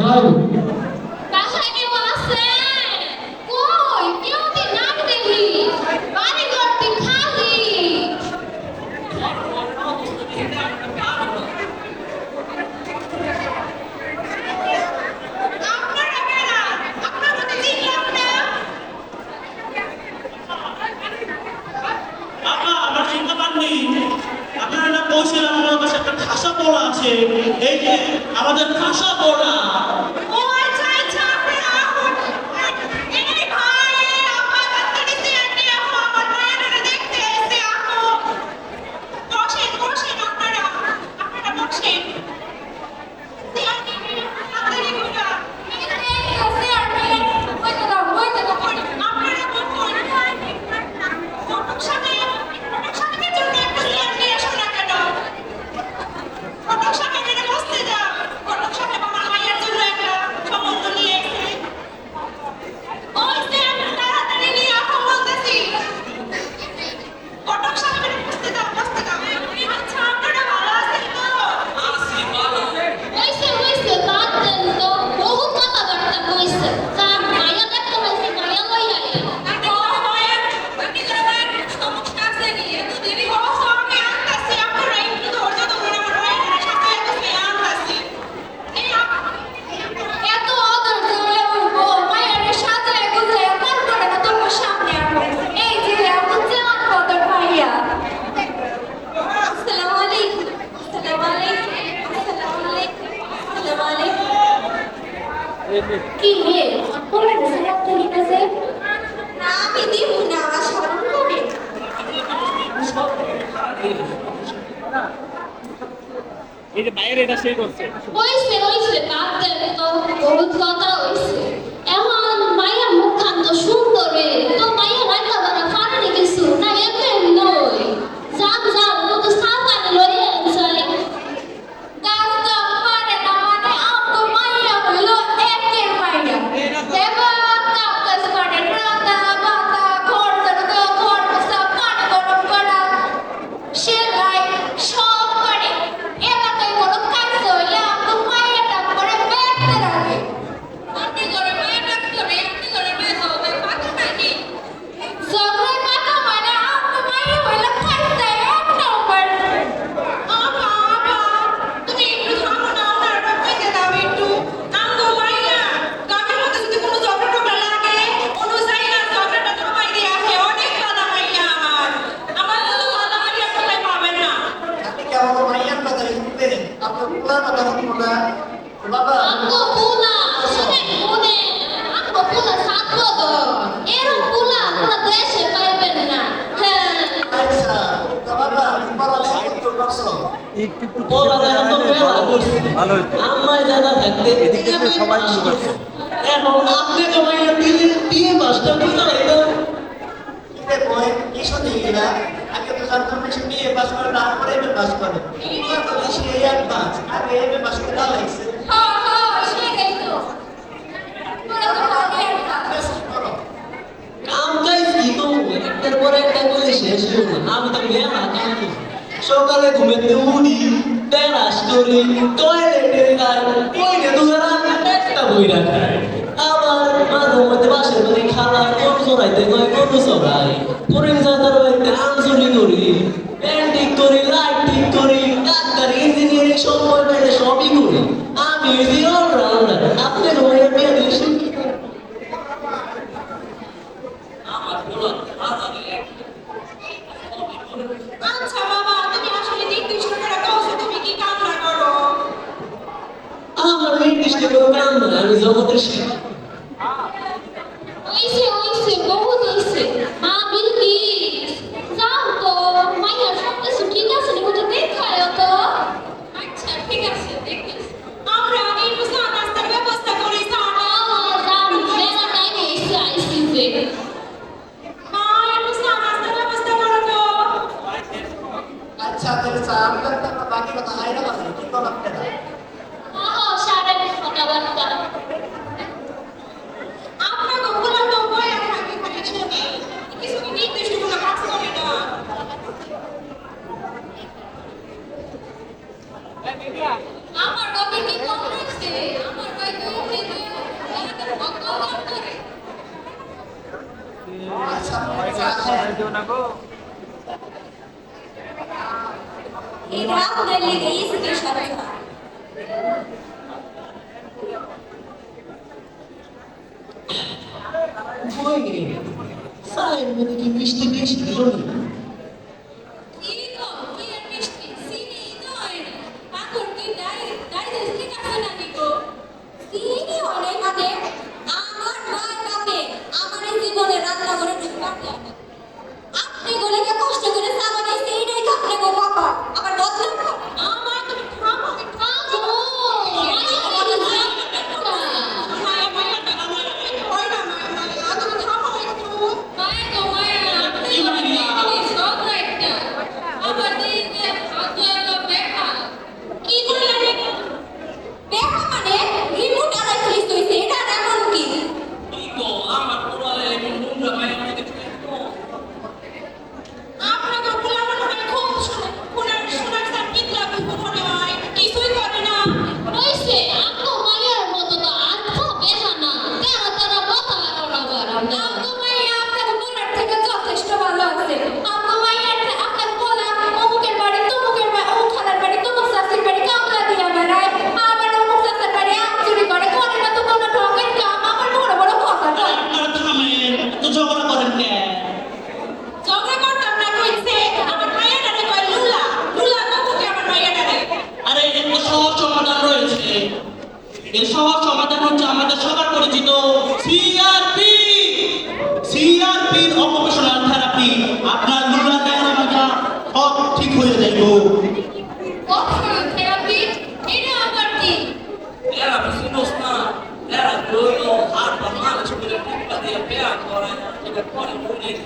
ভাই বাসায় কেউ আছে? কই কেউ দি না দেখি, বাড়ি ঘরটি খালি। আপনারা কারা? আপনারা তো চিনলাম না। আমরা চিনতে পারিনি। আপনারা না বলছিলেন আমার কাছে একটা খাসা পোড়া আছে, এই যে আমাদের খাসা পোড়া। ও আচ্ছা আচ্ছা, আপনারা আহুন। এই ভাই, আমার তাড়াতাড়ি চেয়ারটি আহো, আমার মায়েরা দেখতে এসে আহো। বসেন বসেন আপনারা, আপনারা বসেন। চেয়ারটি তাড়াতাড়ি ঘোরা। আপনারা বসুন। ফটক সাহেবের জন্য একটা চেয়ার নিয়ে আসো না কেন? ফটক সাহেবের বসতে যাও। ফটক সাহেব আমার মায়ের জন্য একটা সম্বন্ধ নিয়ে এসেছে। ওই চেয়ার তাড়াতাড়ি নিয়ে আসো বলতেছি। ফটক সাহেবের বসতে যাও, বসতে যাও। আচ্ছা, আপনারা ভালো আছেন তো? হইছে বাদ দেন তো, বহুত কথাবার্তা কইছে। স্যার মাইয়া দেখতে হইছে, মাইয়া লইয়া আইয়া। আপনি যাবেন, সমস্যা আছে কি? এত দেরি হচ্ছে, আমি আনতাছি। আপনারা একটু ধৈর্য ধরুন, আমার মায়ের সাথে বসে আনতাছি। এত অধৈর্য হলে হইবো? মায়ের সাজায় গুজায় তারপরে না তোমার সামনে আনবো। এই যে এমন চেয়ার কদর ভাইয়া। আসসালামু আলাইকুম। আসসালামু আলাইকুম। আসসালামু আলাইকুম। আসসালামু আলাইকুম। কি রে, কোন সালাম করি না যে? না আমি দিব না, শরম করে। এই যে বাইরে এটা সেই করছে হইছে বাদ দেন তো, বহুত কথা হইছে। এখন মায়ের মুখখান তো সুন্দর রে, তো মায়ের রাখা বানা ফাটানি কিছু না, এমনি নই। যাম তো সাবান লইয়া যাই। কাজ কাম পারে না মানে আমগো মাইয়া হইল একের মাইয়া। দেবা কাম কাজ করে, রান্না বান্না, ঘর ঝাড়ু দেওয়া, ঘর মোছা, পানি গরম করা, সেলাই সব করে। এলাকায় কোনো কাজ হইলে আমগো মাইয়া ডাক করে বেড়তে রাখে। আপনি করে মাইয়া ডাক করে, আপনি করে মাইয়া হবে পাকা নাকি? ঝগড়ায় পাকা মানে আমগো মাইয়া হইল খাইতে এক নম্বর। আবা আবা, তুমি একটু থামো না, ওনার কইতে দাও একটু। আমগো মাইয়া গামের মধ্যে যদি কোনো ঝগড়া টগড়া লাগে, অনুযায়ী আর ঝগড়াটা থামাই দিয়ে আসে। অনেক বাধা মাইয়া আমার মতো বাধা মাইয়া কোথায় পাবেন না। আপনি কি আমাকে মাইয়ার কথা শুনবেন? আপনার পুরার কথা শুনবো না। বাবা, আমগো পুলা, শুনেন শুনেন, আমগো পুলা ছাত্র তো। এরকম পুলা পুরা দেশে পাইবেন না। হ্যাঁ। আচ্ছা, তো বাবা, পড়ালেখা করতে পারছো? একটু পোলারা তো মেলা করছে। ভালো হইতো। আম্মায় দাদা থাকতে এদিক থেকে সবাই শুরু করছে। এখন আপনি তো মাইয়া দিয়ে মাস্টার বুঝতে পারতো। কিরে বই, কি শুনি এরা? আগে তো জানতাম না সে বিএ পাস করে, তারপরে এমএ পাস করে। তোরা তো বেশি অ্যাডভান্স, আগে এমএ পাস করে দেওয়া লাগছে। হ্যাঁ হ্যাঁ, সেটাই তো। তোরা তো ভালো একটা। বেশ করো। কাম কাজ কি তো একটার পর একটা করে শেষ হলো না। আমি তো মেলা কাম করি। সকালে ঘুমেতে উঠি, ব্রাশ করি, টয়লেটে যাই, কইলে দুয়ারা একটা বই রাখাই। আবার মাঝে মধ্যে বাসের বাড়ি খালা গরু চড়াইতে কয় গরু চড়াই, করিম চাচার বাড়িতে আঞ্চলি করি, পেন্টিং করি, লাইটিং করি, ডাক্তার ইঞ্জিনিয়ারিং সময় পেলে সবই করি। আমি হইছি অলরাউন্ডার। আপনি ঘুমাইয়া বিয়ে দিয়ে শিখি আমার বলো আচ্ছা বাবা, তুমি আসলে নির্দিষ্ট করে কওছো তুমি কি কামনা করো? আমার নির্দিষ্ট কোনো কাম নাই, আমি জগতের শিক্ষা। হইছে বহুত হইছে। মা বিলকিস, যাও তো, মাইয়ার সব কিছু ঠিক আছে নি, ওটা দেখায়ও তো। আচ্ছা ঠিক আছে, দেখতেছি। আমরা একটু চা নাস্তার ব্যবস্থা করি। চা যান, মেলা টাইমে এসে আইসি যে। মা, একটু চা নাস্তার ব্যবস্থা করো তো। আচ্ছা, তাহলে চা আমরা একটা বাকি কথা হাইরা কথা কি করো আপনারা? সারা কথাবার্তা আপনার বগুলা তো বয়া থাকে খালি শুনি, কিছু কি নির্দিষ্ট কোনো কাজ করে না। আমার কবি কি কম লাগছে? আমার কই তো আচ্ছা দিও না গো। এটা আপনার লেগে স্পেশাল চা। কই রে চায়ের মধ্যে কি মিষ্টি বেশি দিল না কি গো, কি আর মিষ্টি? চিনি নয়। পাথর কি ডাইজেস্টিক আছে নাকি গো? চিনি অনেক মানে আমার মায়ের বাপে আমার এই জীবনে রান্না করে ঢুকাতে হবে। আপনি গলিকে কষ্ট করে চা বানাইছে এইটাই তো আপনি গো বাবা। আবার বদনাম কর। আমার তুমি থামো। থামো। এর সহজ সমাধান হচ্ছে আমাদের সবার পরিচিত সিআরপি। সিআরপির occupational therapy. আপনার লুলা দেওয়ার মাথা সব ঠিক হয়ে যাইব। Era vecinos na, era doido, harpa, mala, tipo de culpa de pé agora, tipo pode morrer.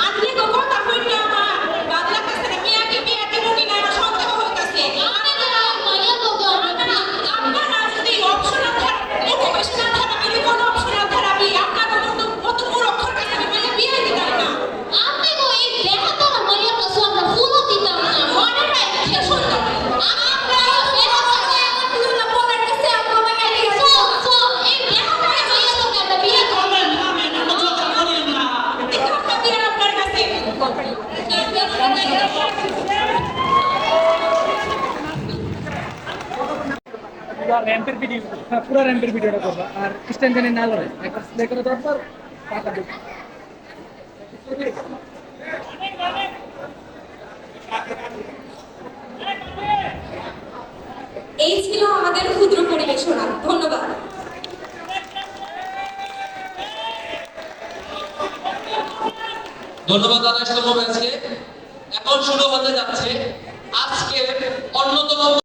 আপনি তো কথা কইতে আমার বাদলা কাছে মিয়া কি রুটি না সন্দেহ হইতাছে আমি না মাইয়া বগো আপনারা যদি অপশনাল থেরাপি কোন অপশনাল থেরাপি আপনারা কত বড় অক্ষর কাছে মাইয়া বিয়ে দিতে না আপনি গো এই দেহতার মাইয়া তো আমরা ফুল দিতাম না মনে রাখ শেষ হতো আমরা দেহতার আপনারা বলার কাছে আমরা মাইয়া দিয়ে সো এই দেহতার মাইয়া তো আমরা বিয়ে করব পুরো র্যাম্পের ভিডিওটা করবা আর স্ট্যান্ড জানি না লড়ে একটা স্প্লে করে দেওয়ার পর পাতা দেব। এই ছিল আমাদের ক্ষুদ্র পরিবেশনা। ধন্যবাদ। ধন্যবাদ দাদা, শুরু হয়েছে, এখন শুরু হতে যাচ্ছে আজকে অন্যতম